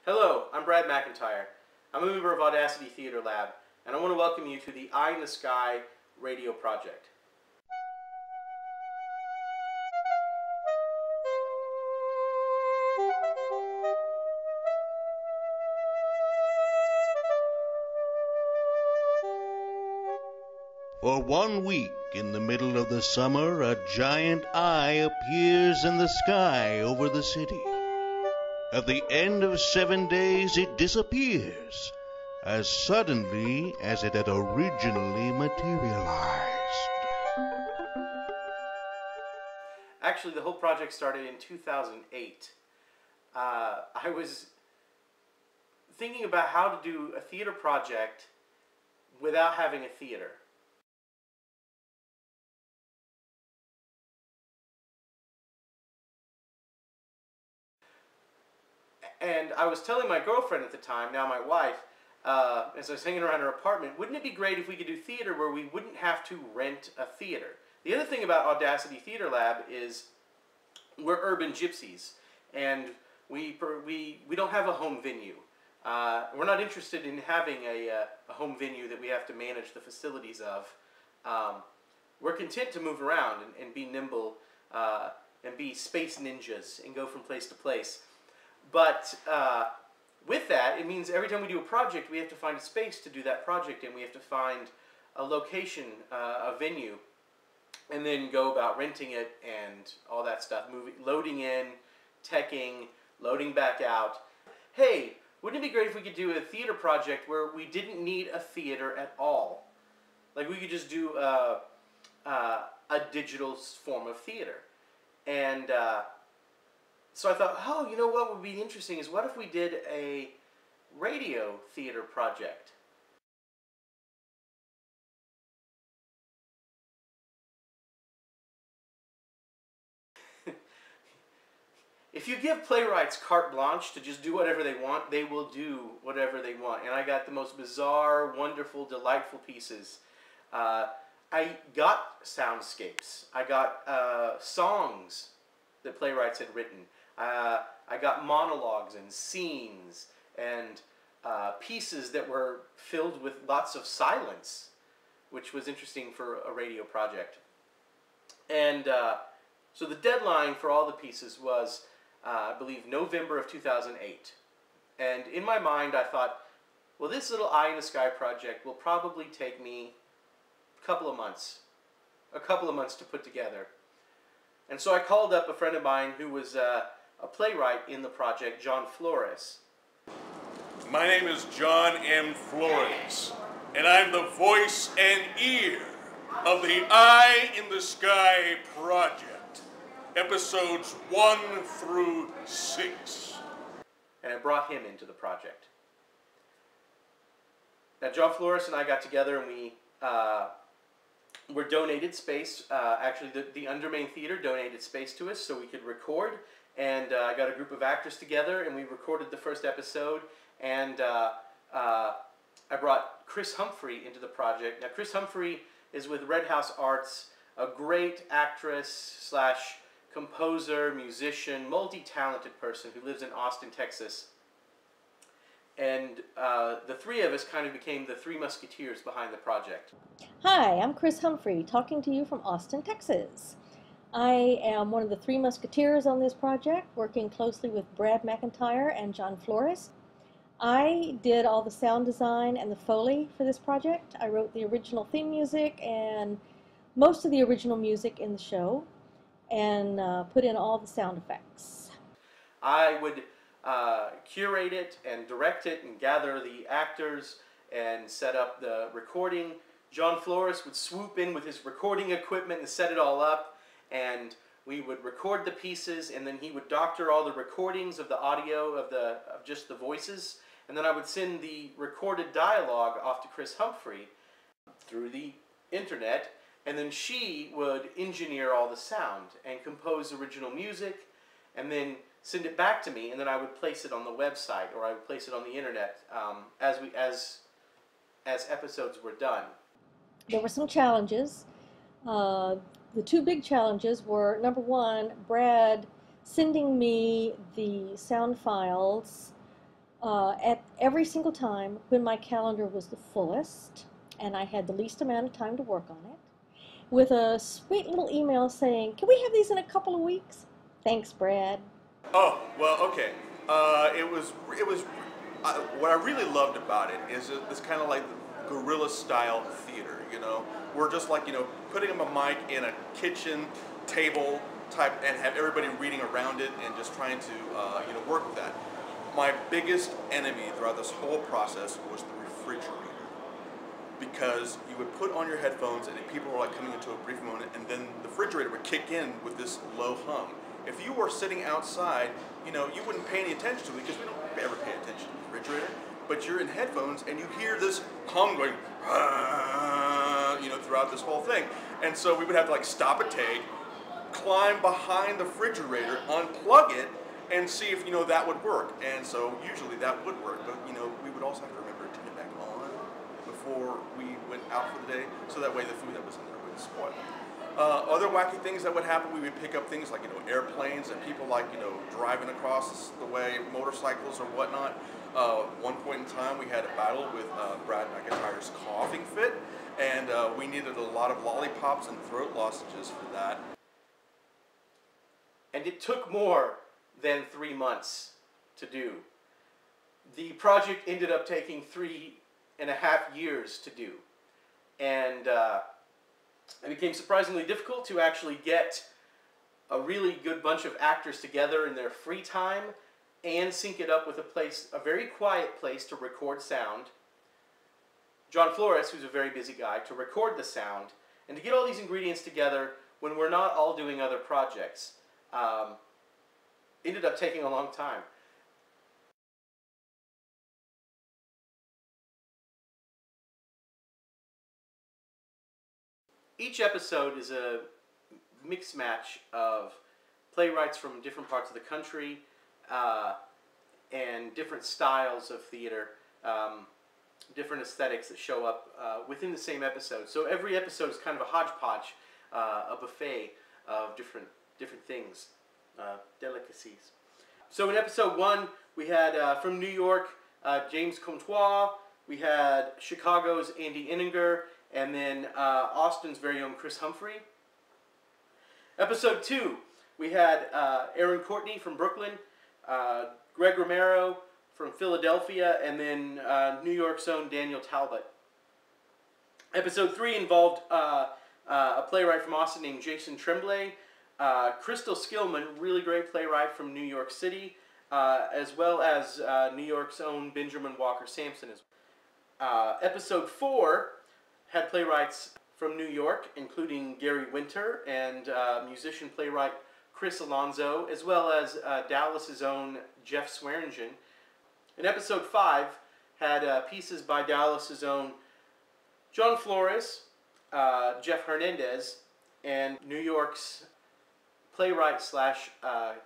Hello, I'm Brad McEntire. I'm a member of Audacity Theatre Lab, and I want to welcome you to the Eye in the Sky radio project. For 1 week in the middle of the summer, a giant eye appears in the sky over the city. At the end of 7 days, it disappears, as suddenly as it had originally materialized. Actually, the whole project started in 2008. I was thinking about how to do a theater project without having a theater. And I was telling my girlfriend at the time, now my wife, as I was hanging around her apartment, wouldn't it be great if we could do theater where we wouldn't have to rent a theater? The other thing about Audacity Theatre Lab is we're urban gypsies, and we don't have a home venue. We're not interested in having a home venue that we have to manage the facilities of. We're content to move around and be nimble and be space ninjas and go from place to place. But with that, it means every time we do a project, we have to find a space to do that project, and we have to find a location, a venue, and then go about renting it and all that stuff, loading in, teching, loading back out. Hey, wouldn't it be great if we could do a theater project where we didn't need a theater at all? Like we could just do a digital form of theater. And so I thought, oh, you know what would be interesting is what if we did a radio theater project? If you give playwrights carte blanche to just do whatever they want, they will do whatever they want. And I got the most bizarre, wonderful, delightful pieces. I got soundscapes. I got songs that playwrights had written. I got monologues and scenes and pieces that were filled with lots of silence, which was interesting for a radio project. And so the deadline for all the pieces was, I believe, November of 2008. And in my mind, I thought, well, this little Eye in the Sky project will probably take me a couple of months to put together. And so I called up a friend of mine who was a playwright in the project, John Flores. My name is John M. Flores, and I'm the voice and ear of the Eye in the Sky project, episodes 1 through 6. And I brought him into the project. Now, John Flores and I got together, and we were donated space. Actually, the Undermain Theater donated space to us so we could record. And I got a group of actors together, and we recorded the first episode. And I brought Chris Humphrey into the project. Now, Chris Humphrey is with Red House Arts, a great actress / composer, musician, multi-talented person who lives in Austin, Texas. And the three of us kind of became the three musketeers behind the project. Hi, I'm Chris Humphrey, talking to you from Austin, Texas. I am one of the three musketeers on this project, working closely with Brad McEntire and John Flores. I did all the sound design and the Foley for this project. I wrote the original theme music and most of the original music in the show, and put in all the sound effects. I would curate it and direct it and gather the actors and set up the recording. John Flores would swoop in with his recording equipment and set it all up, and we would record the pieces, and then he would doctor all the recordings of the audio of just the voices, and then I would send the recorded dialogue off to Chris Humphrey through the internet, and then she would engineer all the sound and compose original music, and then send it back to me, and then I would place it on the website, or I would place it on the internet as episodes were done. There were some challenges. The two big challenges were, number one, Brad sending me the sound files at every single time when my calendar was the fullest and I had the least amount of time to work on it, with a sweet little email saying, "Can we have these in a couple of weeks? Thanks, Brad." Oh, well, okay. What I really loved about it is it's kind of like guerrilla style theater, you know. We're just like, you know, putting a mic in a kitchen table type and have everybody reading around it and just trying to, you know, work with that. My biggest enemy throughout this whole process was the refrigerator. Because you would put on your headphones and people were like coming into a brief moment, and then the refrigerator would kick in with this low hum. If you were sitting outside, you know, you wouldn't pay any attention to it because we don't ever pay attention to the refrigerator. But you're in headphones and you hear this hum going, you know, throughout this whole thing. And so we would have to like stop a take, climb behind the refrigerator, unplug it, and see if, you know, that would work. And so usually that would work, but, you know, we would also have to remember to turn it back on before we went out for the day, so that way the food that was in there wouldn't spoil. Other wacky things that would happen, we would pick up things like, you know, airplanes and people like, you know, driving across the way, motorcycles or whatnot. One point in time we had a battle with Brad McEntire's coughing fit, and we needed a lot of lollipops and throat lozenges for that. And it took more than 3 months to do. The project ended up taking 3.5 years to do. And it became surprisingly difficult to actually get a really good bunch of actors together in their free time and sync it up with a very quiet place to record sound. John Flores, who's a very busy guy, to record the sound, and to get all these ingredients together when we're not all doing other projects. Ended up taking a long time. Each episode is a mix match of playwrights from different parts of the country and different styles of theater, different aesthetics that show up within the same episode. So every episode is kind of a hodgepodge, a buffet of different things, delicacies. So in episode 1, we had from New York, James Comtois. We had Chicago's Andy Eninger, and then Austin's very own Chris Humphrey. Episode 2, we had Erin Courtney from Brooklyn, Greg Romero from Philadelphia, and then New York's own Daniel Talbott. Episode 3 involved a playwright from Austin named Jason Tremblay, Crystal Skillman, really great playwright from New York City, as well as New York's own Benjamin Walker Sampson. Episode 4 had playwrights from New York, including Gary Winter and musician playwright Chris Alonzo, as well as Dallas's own Jeff Swearingen. And episode 5 had pieces by Dallas's own John Flores, Jeff Hernandez, and New York's playwright slash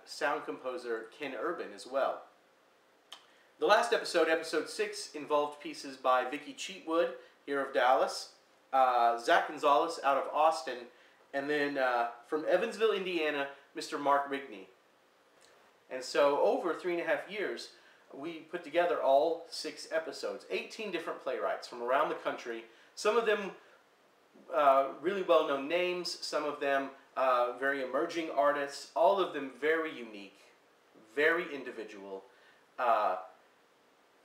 sound composer Ken Urban as well. The last episode, episode 6, involved pieces by Vicki Cheatwood, here of Dallas, Zach Gonzales out of Austin, and then from Evansville, Indiana, Mr. Mark Rigney. And so over 3.5 years, we put together all 6 episodes, 18 different playwrights from around the country, some of them really well-known names, some of them very emerging artists, all of them very unique, very individual.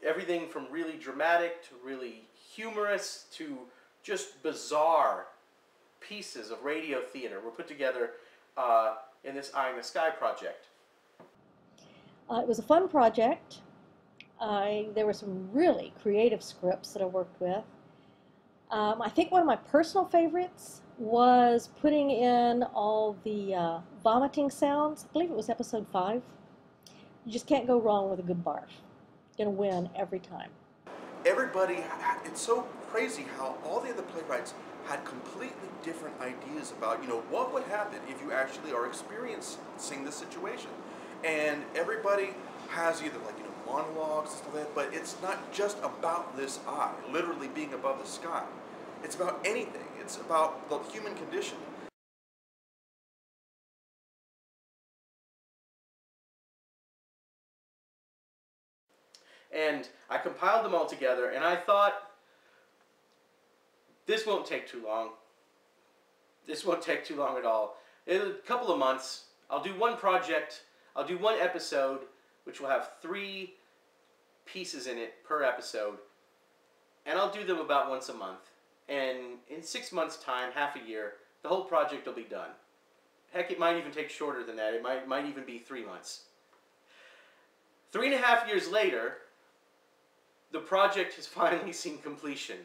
Everything from really dramatic to really humorous to just bizarre pieces of radio theater were put together in this Eye in the Sky project. It was a fun project. There were some really creative scripts that I worked with. I think one of my personal favorites was putting in all the vomiting sounds. I believe it was episode 5. You just can't go wrong with a good barf. Gonna win every time. Everybody, it's so crazy how all the other playwrights had completely different ideas about, you know, what would happen if you actually are experiencing this situation. And everybody has either, like, you know, monologues and stuff like that, but it's not just about this eye, literally being above the sky. It's about anything. It's about the human condition. And I compiled them all together, and I thought, this won't take too long. This won't take too long at all. In a couple of months, I'll do one project, I'll do one episode, which will have 3 pieces in it per episode, and I'll do them about once a month. And in 6 months' time, half a year, the whole project will be done. Heck, it might even take shorter than that. It might even be 3 months. 3.5 years later, the project has finally seen completion.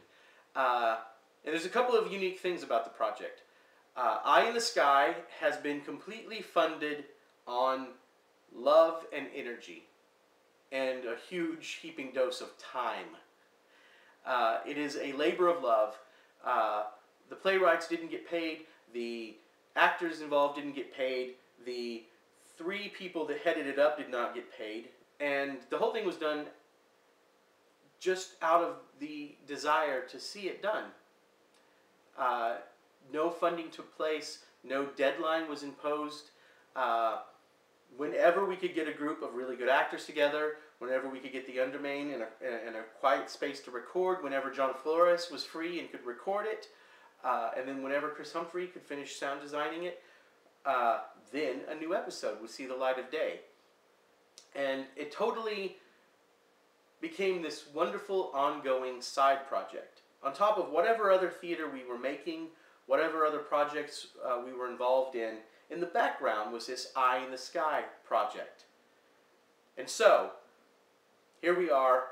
And there's a couple of unique things about the project. Eye in the Sky has been completely funded on love and energy, and a huge heaping dose of time. It is a labor of love. The playwrights didn't get paid. The actors involved didn't get paid. The 3 people that headed it up did not get paid. And the whole thing was done just out of the desire to see it done. No funding took place. No deadline was imposed. Whenever we could get a group of really good actors together, whenever we could get the undermain in a quiet space to record, whenever John Flores was free and could record it, and then whenever Chris Humphrey could finish sound designing it, then a new episode would see the light of day. And it totally became this wonderful ongoing side project. On top of whatever other theater we were making, whatever other projects we were involved in the background was this Eye in the Sky project. And so, here we are,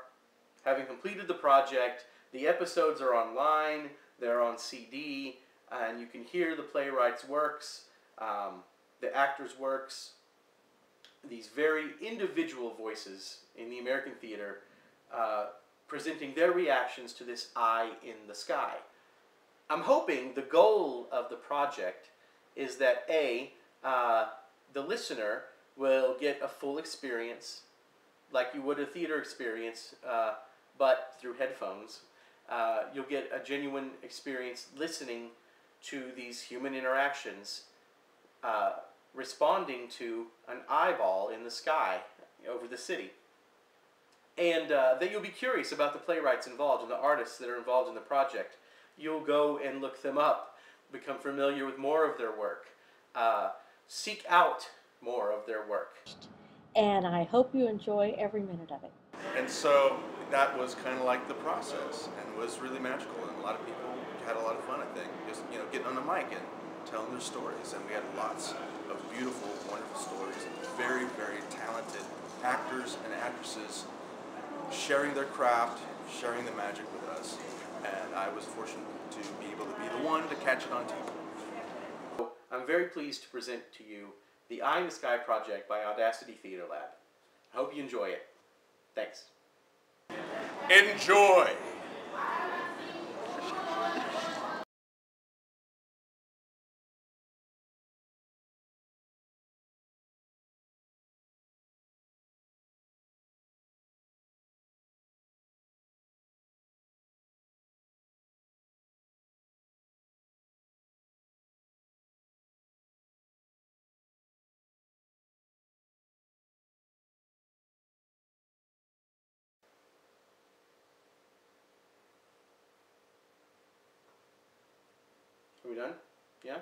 having completed the project. The episodes are online, they're on CD, and you can hear the playwright's works, the actors' works, these very individual voices in the American theater presenting their reactions to this Eye in the Sky. I'm hoping the goal of the project is that the listener will get a full experience, like you would a theater experience, but through headphones. You'll get a genuine experience listening to these human interactions, responding to an eyeball in the sky over the city. And that you'll be curious about the playwrights involved and the artists that are involved in the project. You'll go and look them up, become familiar with more of their work, seek out more of their work. And I hope you enjoy every minute of it. And so that was kind of like the process, and was really magical, and a lot of people had a lot of fun, I think, just getting on the mic and telling their stories. And we had lots of beautiful, wonderful stories, and very, very talented actors and actresses sharing their craft, sharing the magic with us. And I was fortunate to be able to be the one to catch it on tape. I'm very pleased to present to you the Eye in the Sky project by Audacity Theatre Lab. I hope you enjoy it. Thanks. Enjoy! Are we done? Yeah?